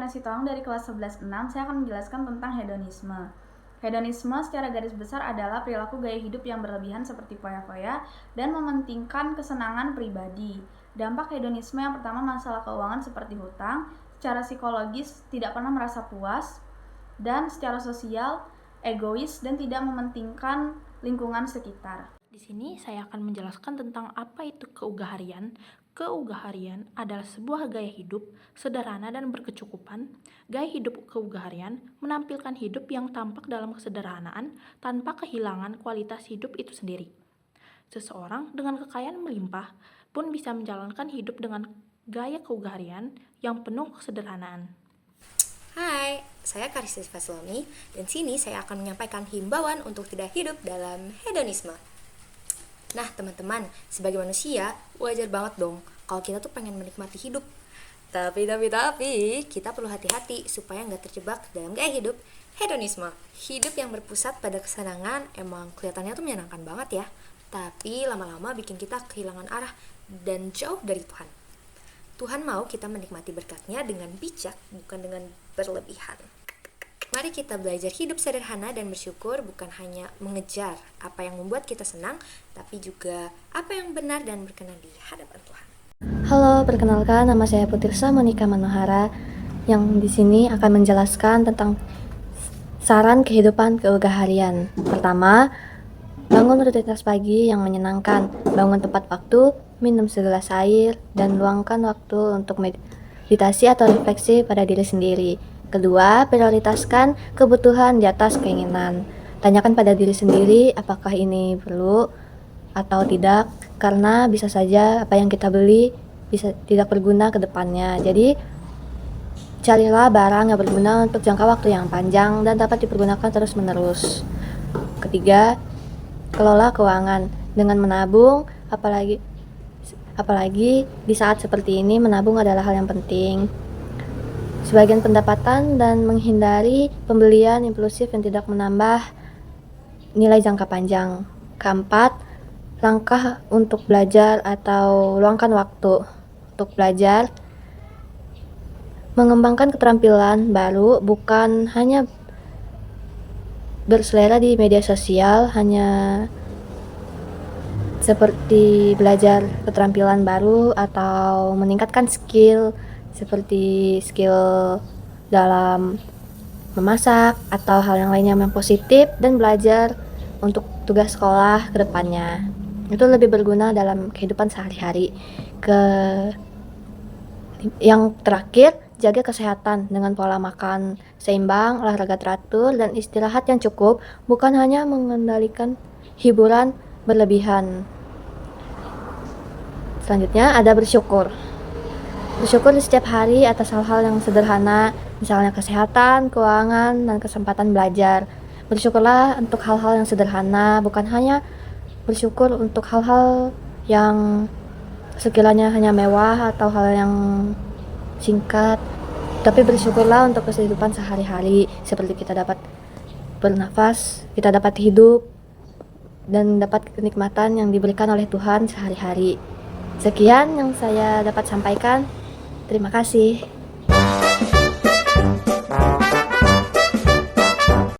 Martina Sitolong dari kelas 11-6, saya akan menjelaskan tentang hedonisme. Hedonisme secara garis besar adalah perilaku gaya hidup yang berlebihan seperti foya-foya dan mementingkan kesenangan pribadi. Dampak hedonisme yang pertama masalah keuangan seperti hutang, secara psikologis tidak pernah merasa puas, dan secara sosial egois dan tidak mementingkan lingkungan sekitar. Di sini saya akan menjelaskan tentang apa itu keugaharian. Keugaharian adalah sebuah gaya hidup sederhana dan berkecukupan. Gaya hidup keugaharian menampilkan hidup yang tampak dalam kesederhanaan tanpa kehilangan kualitas hidup itu sendiri. Seseorang dengan kekayaan melimpah pun bisa menjalankan hidup dengan gaya keugaharian yang penuh kesederhanaan. Hai, saya Karissa Faslami dan sini saya akan menyampaikan himbauan untuk tidak hidup dalam hedonisme. Nah teman-teman, sebagai manusia wajar banget dong kalau kita tuh pengen menikmati hidup. Tapi kita perlu hati-hati supaya nggak terjebak dalam gaya hidup hedonisme. Hidup yang berpusat pada kesenangan emang kelihatannya tuh menyenangkan banget ya. Tapi lama-lama bikin kita kehilangan arah dan jauh dari Tuhan. Tuhan mau kita menikmati berkat-Nya dengan bijak, bukan dengan berlebihan. Mari kita belajar hidup sederhana dan bersyukur, bukan hanya mengejar apa yang membuat kita senang, tapi juga apa yang benar dan berkenan di hadapan Tuhan. Halo, perkenalkan nama saya Putirsa Monika Manohara yang di sini akan menjelaskan tentang saran kehidupan keugaharian. Pertama, bangun rutinitas pagi yang menyenangkan, bangun tepat waktu, minum segelas air, dan luangkan waktu untuk meditasi atau refleksi pada diri sendiri. Kedua, prioritaskan kebutuhan di atas keinginan. Tanyakan pada diri sendiri apakah ini perlu atau tidak, karena bisa saja apa yang kita beli bisa tidak berguna ke depannya. Jadi, carilah barang yang berguna untuk jangka waktu yang panjang dan dapat dipergunakan terus-menerus. Ketiga, kelola keuangan dengan menabung, apalagi di saat seperti ini menabung adalah hal yang penting. Sebagian pendapatan dan menghindari pembelian impulsif yang tidak menambah nilai jangka panjang. Keempat, langkah untuk belajar atau luangkan waktu untuk belajar. Mengembangkan keterampilan baru, bukan hanya berselera di media sosial, hanya seperti belajar keterampilan baru atau meningkatkan skill seperti skill dalam memasak atau hal yang lainnya yang positif, dan belajar untuk tugas sekolah ke depannya. Itu lebih berguna dalam kehidupan sehari-hari. Yang terakhir, jaga kesehatan dengan pola makan seimbang, olahraga teratur, dan istirahat yang cukup, bukan hanya mengendalikan hiburan berlebihan. Selanjutnya ada bersyukur. Bersyukur di setiap hari atas hal-hal yang sederhana, misalnya kesehatan, keuangan, dan kesempatan belajar. Bersyukurlah untuk hal-hal yang sederhana, bukan hanya bersyukur untuk hal-hal yang sekiranya hanya mewah atau hal yang singkat, tapi bersyukurlah untuk kehidupan sehari-hari, seperti kita dapat bernafas, kita dapat hidup, dan dapat kenikmatan yang diberikan oleh Tuhan sehari-hari. Sekian yang saya dapat sampaikan. Terima kasih.